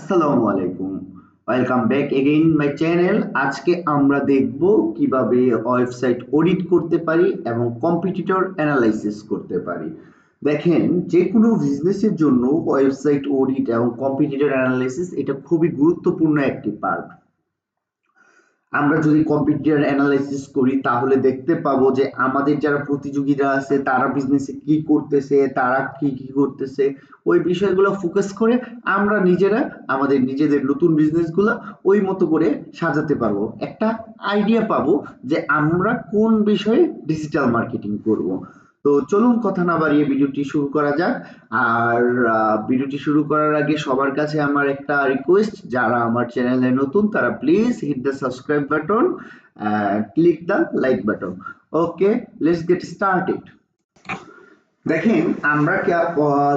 আসসালামু আলাইকুম। Welcome back again my channel. আজকে আমরা দেখব কিভাবে ওয়েবসাইট অডিট করতে পারি এবং কম্পিটিটর অ্যানালাইসিস করতে পারি। দেখেন, যে কোনো বিজনেসের জন্য ওয়েবসাইট অডিট এবং কম্পিটিটর অ্যানালাইসিস এটা খুবই গুরুত্বপূর্ণ একটি পার্ট। আমরা যদি কম্পিটিটর অ্যানালাইসিস করি তাহলে দেখতে পাবো যে আমাদের যারা প্রতিযোগীরা আছে তারা বিজনেসে কি করতেছে, তারা কি কি করতেছে, ওই বিষয়গুলো ফোকাস করে আমরা নিজেরা আমাদের নিজেদের নতুন বিজনেসগুলো ওই মতো করে সাজাতে পারবো। একটা আইডিয়া পাবো যে আমরা কোন বিষয়ে ডিজিটাল মার্কেটিং করব। তো চলুন কথা না বাড়িয়ে ভিডিওটি শুরু করা যাক। আর ভিডিওটি শুরু করার আগে সবার কাছে আমার একটা রিকোয়েস্ট, যারা আমার চ্যানেলে নতুন তারা please hit the subscribe button and click the like button. Okay, let's get started. দেখেন, আমরা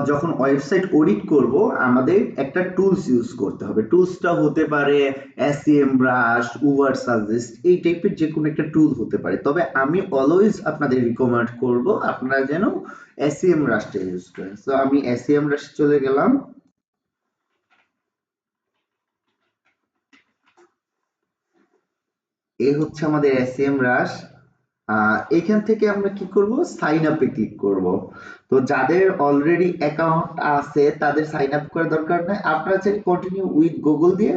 যখন ওয়েবসাইট অডিট করব আমাদের একটা টুলস ইউজ করতে হবে। টুলসটা হতে পারে SEMrush, উবার সাজেস্ট, এই টাইপের যে কোনো একটা টুল হতে পারে। তবে আমি অলওয়েজ আপনাদের রিকমেন্ড করব আপনারা যেন SEMrushটা ইউজ করেন। তো আমি SEMrush চলে গেলাম। এই হচ্ছে আমাদের SEMrush। এখান থেকে আমরা কি করব, সাইন আপে ক্লিক করব। তো যাদের অলরেডি অ্যাকাউন্ট আছে তাদের সাইন আপ করার দরকার নাই, আপনারা চাইলে কন্টিনিউ উইথ গুগল দিয়ে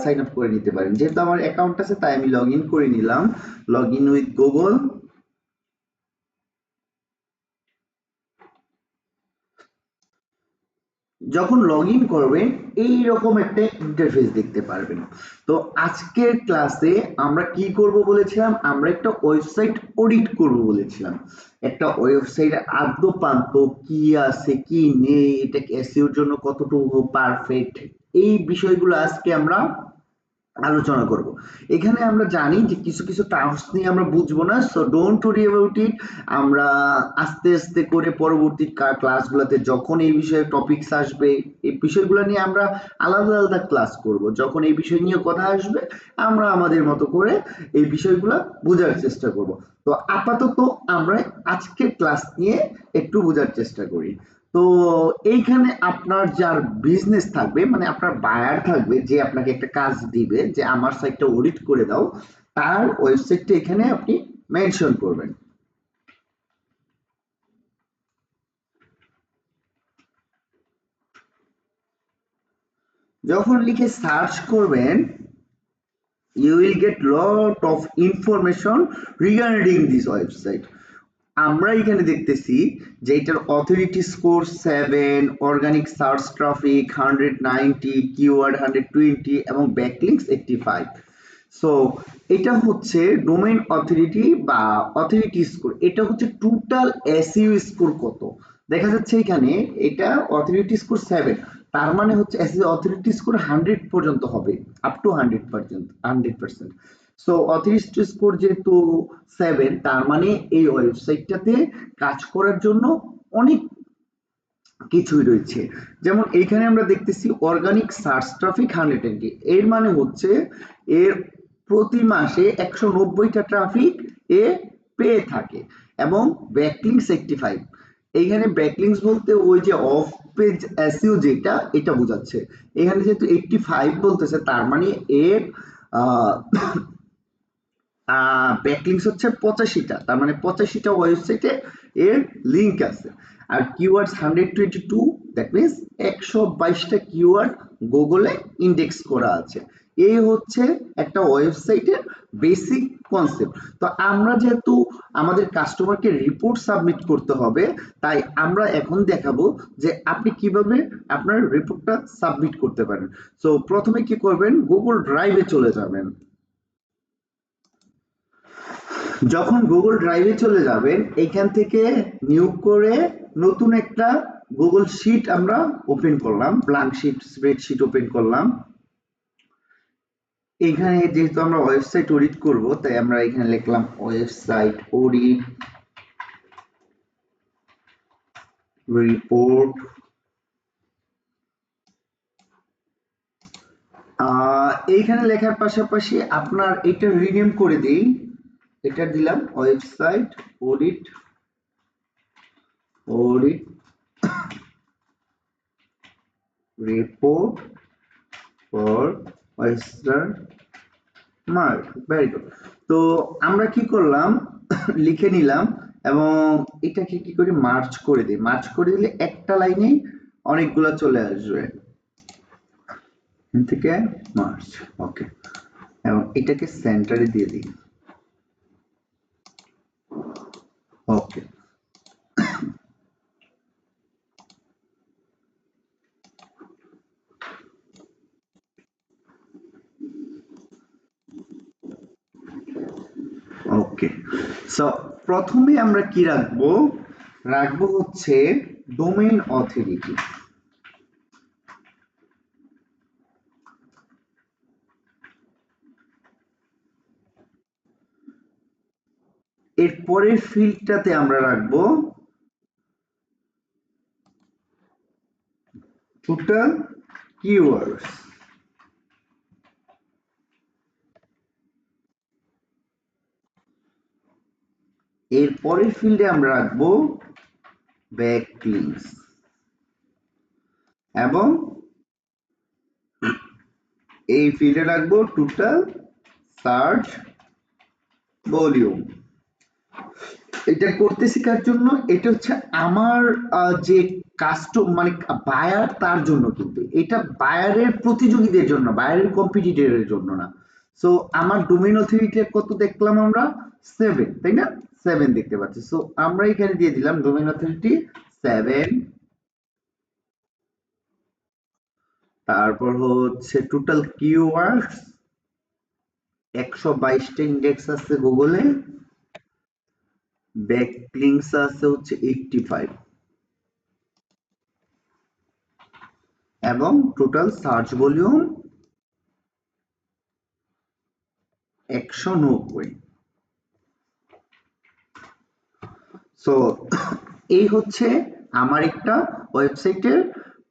সাইন আপ করে নিতে পারেন। যেহেতু আমার অ্যাকাউন্ট আছে তাই আমি লগ ইন করে নিলাম, লগ ইন উইথ গুগল। যখন লগ ইন করবেন এইরকম একটা ইন্টারফেস দেখতে পারবেন। তো আজকের ক্লাসে আমরা কি করব বলেছিলাম, আমরা একটা ওয়েবসাইট অডিট করব বলেছিলাম। একটা ওয়েবসাইটের আদ্যপান্ত কি আছে কি নেই, এটা এসইওর জন্য কতটুকু পারফেক্ট, এই বিষয়গুলো আজকে আমরা আলোচনা করব। এখানে আমরা জানি যে কিছু কিছু টার্মস নিয়ে আমরা বুঝবো না, so don't worry about it. আমরা আস্তে আস্তে করে পরবর্তী ক্লাসগুলোতে যখন এই বিষয়ে টপিকস আসবে, এই বিষয়গুলো নিয়ে আমরা আলাদা আলাদা ক্লাস করব। যখন এই বিষয় নিয়ে কথা আসবে আমরা আমাদের মতো করে এই বিষয়গুলো বোঝার চেষ্টা করব। তো আপাতত আমরা আজকের ক্লাস নিয়ে একটু বোঝার চেষ্টা করি। তো এইখানে আপনার যার বিজনেস থাকবে, মানে আপনার বায়ার থাকবে যে আপনাকে একটা কাজ দিবে যে আমার সাইটটা অডিট করে দাও, তার ওয়েবসাইটটা এখানে আপনি মেনশন করবেন। যখন লিখে সার্চ করবেন you will get lot of information regarding this website. আমরা এখানে দেখতেছি যে এটার authority score 7, organic search traffic 190, keyword 120 এবং ব্যাকলিংকস 85। সো এটা হচ্ছে ডোমেইন অথরিটি বা অথরিটি স্কোর। এটা হচ্ছে টোটাল এসইও স্কোর কত দেখা যাচ্ছে এখানে। এটা অথরিটি স্কোর 7, তার মানে হচ্ছে এসইও অথরিটি স্কোর 100 পর্যন্ত হবে, up to 100%। So authority score যেহেতু 7, তার মানে এই ওয়েবসাইটটাতে কাজ করার জন্য অনেক কিছুই রয়েছে। যেমন এইখানে আমরা দেখতেছি অর্গানিক সার্চ ট্রাফিক 120, এর মানে হচ্ছে এর প্রতি মাসে 190টা ট্রাফিক এ পেয়ে থাকে এবং ব্যাকলিংকস 85। এইখানে ব্যাকলিংকস বলতে ওই যে অফ পেজ এসইও যেটা এটা বোঝাচ্ছে। এখানে যেহেতু 85 বলতেছে তার মানে এর আহ ব্যাকলিংকস হচ্ছে 85টা, তার মানে 85টা ওয়েবসাইটে এর লিংক আছে। আর কিওয়ার্ডস 122, দ্যাট মিনস 122টা কিওয়ার্ড গুগলে ইন্ডেক্স করা আছে। এই হচ্ছে একটা ওয়েবসাইটের বেসিক কনসেপ্ট। তো আমরা যেহেতু আমাদের কাস্টমারকে রিপোর্ট সাবমিট করতে হবে, তাই আমরা এখন দেখাবো যে আপনি কিভাবে আপনার রিপোর্টটা সাবমিট করতে পারেন। সো প্রথমে কি করবেন, গুগল ড্রাইভে চলে যাবেন। যখন গুগল ড্রাইভে চলে যাবেন এইখান থেকে নিউ করে নতুন একটা গুগল শিট আমরা ওপেন করলাম, ব্ল্যাঙ্ক শিট স্প্রেডশিট ওপেন করলাম। এখানে যেহেতু আমরা ওয়েবসাইট অডিট করব তাই আমরা এখানে লিখলাম ওয়েবসাইট অডিট রিপোর্ট। এইখানে লেখার পাশাপাশি আপনার এটা রিনেম করে দেই, এটা দিলাম website audit audit report for oyster mark, very good. তো আমরা কি করলাম, লিখে নিলাম এবং এটাকে কি করি, মার্চ করে দিই। মার্চ করে দিলে একটা লাইনেই অনেকগুলা চলে আসবে। এখান থেকে মার্চ, ওকে, এবং এটাকে সেন্টারে দিয়ে দিই, ওকে। ওকে, সো প্রথমে আমরা কি রাখবো, রাখবো হচ্ছে ডোমেইন অথরিটি। এর পরের ফিল্ডটাতে আমরা রাখবো টোটাল কিওয়ার্ডস। এর পরের ফিল্ডে আমরা রাখবো ব্যাকলিংকস এবং এই ফিল্ডে রাখবো টোটাল সার্চ ভলিউম। এটা করতেছি কার জন্য, এটা হচ্ছে আমার যে মানে বায়ার, তার জন্য। কিন্তু এটা বায়ারের প্রতিযোগীদের জন্য, বায়ারের কম্পিটিটরের জন্য না। সো আমার ডোমেইন অথরিটি কত দেখলাম আমরা, 7, তাই না? 7 দেখতে পাচ্ছি। সো আমরা এখানে দিয়ে দিলাম ডোমেইন অথরিটি 7। তারপর হচ্ছে টোটাল কিওয়ার্ডস, 122টা ইন্ডেক্স আছে গুগলে, ব্যাকলিংকস আছে হচ্ছে 85, এবং টোটাল সার্চ ভলিউম 190। সো এই হচ্ছে আমার একটা ওয়েবসাইটের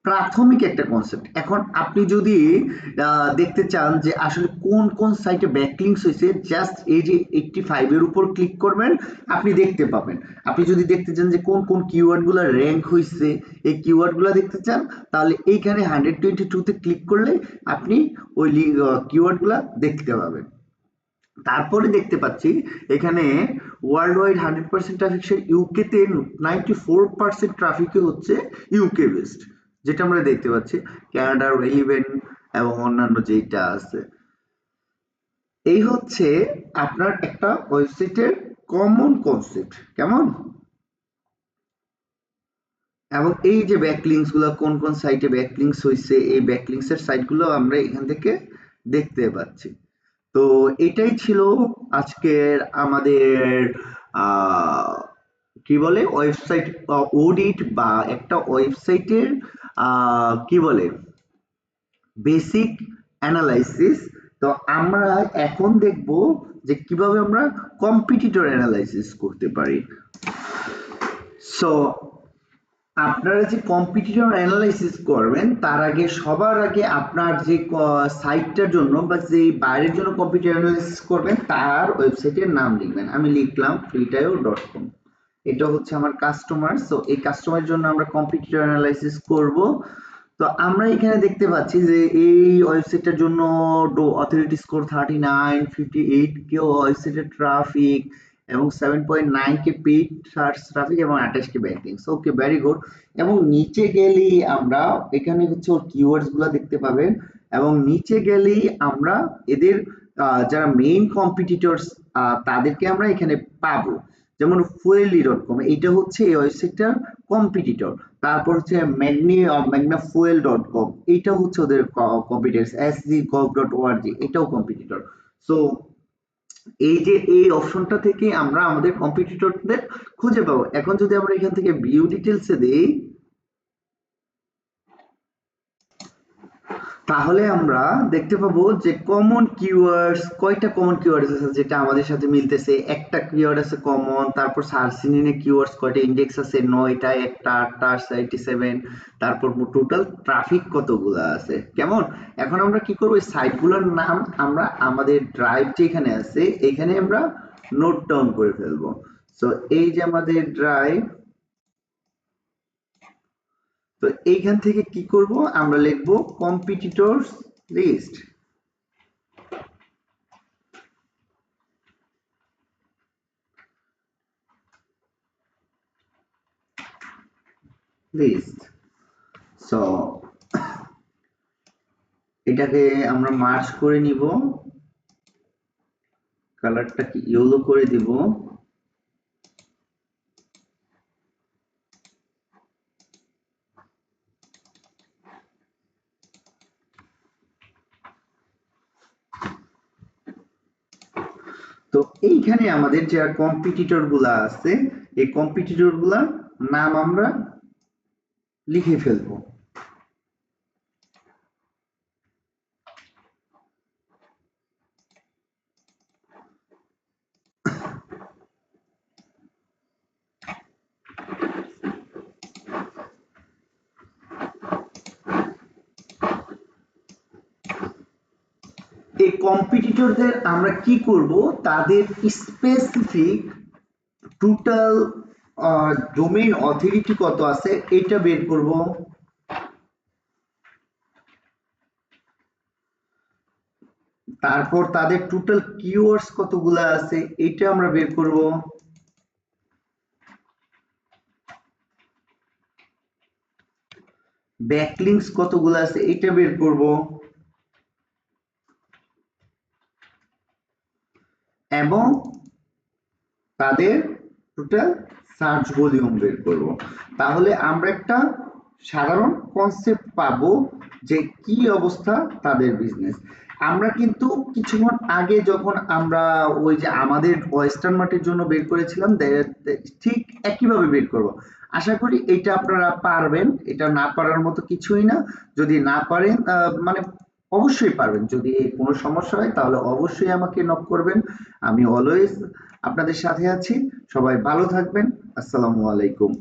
প্রাথমিক একটা কনসেপ্ট। এখন আপনি যদি দেখতে চান যে আসলে কোন কোন সাইটে ব্যাকলিংকস হয়েছে, জাস্ট এই যে 85 এর উপর ক্লিক করবেন, আপনি দেখতে পাবেন। আপনি যদি দেখতে চান যে কোন কোন কিওয়ার্ডগুলো র‍্যাঙ্ক হয়েছে, এই কিওয়ার্ডগুলো দেখতে চান, তাহলে এইখানে 122 তে ক্লিক করলে আপনি ওই কিওয়ার্ডগুলো দেখতে পাবেন। তারপরে দেখতে পাচ্ছি এখানে world wide 100% traffic share, UK তে 94% ট্রাফিকে হচ্ছে ইউকে বেসড, যেটা আমরা দেখতে পাচ্ছি। কানাডার 11 এবং অন্যান্য যেটা আছে। এই হচ্ছে আপনার একটা ওয়েবসাইটের কমন কনসেপ্ট, কেমন? এবং এই যে ব্যাকলিংকস গুলো, কোন কোন সাইটে ব্যাকলিংকস হয়েছে, এই ব্যাকলিংকস এর সাইট গুলো আমরা এখান থেকে দেখতে পাচ্ছি। তো এটাই ছিল আজকের আমাদের আহ, কি বলে, ওয়েবসাইট অডিট, বা একটা ওয়েবসাইটের কি বলে, বেসিক অ্যানালাইসিস। তো আমরা এখন দেখব যে কিভাবে আমরা কম্পিটিটর অ্যানালাইসিস করতে পারি। সো আপনারা যে কম্পিটিটর অ্যানালাইসিস করবেন, তার আগে সবার আগে আপনার যে সাইটটার জন্য বা যে বাইরের জন্য কম্পিটিটর অ্যানালাইসিস করবেন, তার ওয়েবসাইটের নাম লিখবেন। আমি লিখলাম freetio.com। এটা হচ্ছে আমার কাস্টমার। সো এই কাস্টমারের জন্য আমরা কম্পিটিটর অ্যানালাইসিস করব। তো আমরা এখানে দেখতে পাচ্ছি যে এই ওয়েবসাইটটার জন্য অথরিটি স্কোর 39, 58 কে ওয়েবসাইটের ট্রাফিক, এবং 7.9 কে পেইড সার্চ ট্রাফিক, এবং 28 কে ব্যাকলিংকস। ওকে, ভেরি গুড। এবং নিচে গেলেই আমরা এখানে হচ্ছে ওর কিওয়ার্ডস গুলা দেখতে পাবেন, এবং নিচে গেলেই আমরা এদের যারা মেইন কম্পিটিটরস, তাদেরকে আমরা এখানে পাবো। যেমন fuelly.com, এটা হচ্ছে এই ওয়েবসাইটটার কম্পিটিটর। তারপর হচ্ছে magnafuel.com, এটা হচ্ছে ওদের কম্পিটিটর। sgov.org, এটাও কম্পিটিটর। সো এই যে এই অপশনটা থেকে আমরা আমাদের কম্পিটিটরদের খুঁজে পাবো। এখন যদি আমরা এখান থেকে ভিউ ডিটেলসে দেই, তাহলে আমরা দেখতে পাবো যে কমন কিওয়ার্ডস, কয়টা কমন কিওয়ার্ডস আছে যেটা আমাদের সাথে মিলতেছে। একটা কিওয়ার্ড আছে কমন, তারপর সার্চ ইঞ্জিনে কিওয়ার্ডস কয়টা, ইন্ডেক্স আছে 9টা, একটা 8টা, 87, তারপর টোটাল ট্রাফিক কতগুলো আছে, কেমন? এখন আমরা কি করবো, এই সাইটগুলোর নাম আমরা আমাদের ড্রাইভ যেখানে আছে এখানে আমরা নোট ডাউন করে ফেলবো। সো এই যে আমাদের ড্রাইভ, তো এইখান থেকে কি করব, আমরা লিখবো competitors লিস্ট লিস্ট সো এটাকে আমরা মার্জ করে নিব, কালারটাকে ইয়েলো করে দিব। তো এইখানে আমাদের যে কম্পিটিটর গুলা আছে, এই কম্পিটিটর গুলার নাম আমরা লিখে ফেলবো। এই কম্পিটিটরদের আমরা কি করব, তাদের স্পেসিফিক টোটাল ডোমেইন অথরিটি কত আছে এটা বের করব। তারপর তাদের টোটাল কিওয়ার্ডস কতগুলা আছে এটা আমরা বের করব। ব্যাকলিংকস কতগুলা আছে এটা বের করব। এবং তাদের টোটাল সার্চ ভলিউম বের করব। তাহলে আমরা একটা সাধারণ কনসেপ্ট পাবো যে কি অবস্থা তাদের বিজনেস। আমরা কিন্তু কিছুক্ষণ আগে যখন আমরা ওই যে আমাদের ওয়েস্টার্ন মার্টের জন্য বের করেছিলাম, ঠিক একইভাবে বের করব। আশা করি এটা আপনারা পারবেন, এটা না পারার মতো কিছুই না। যদি না পারেন মানে অবশ্যই পারবেন। যদি কোনো সমস্যা হয় তাহলে অবশ্যই আমাকে নক করবেন। আমি অলওয়েজ আপনাদের সাথে আছি। সবাই ভালো থাকবেন। আসসালামু আলাইকুম।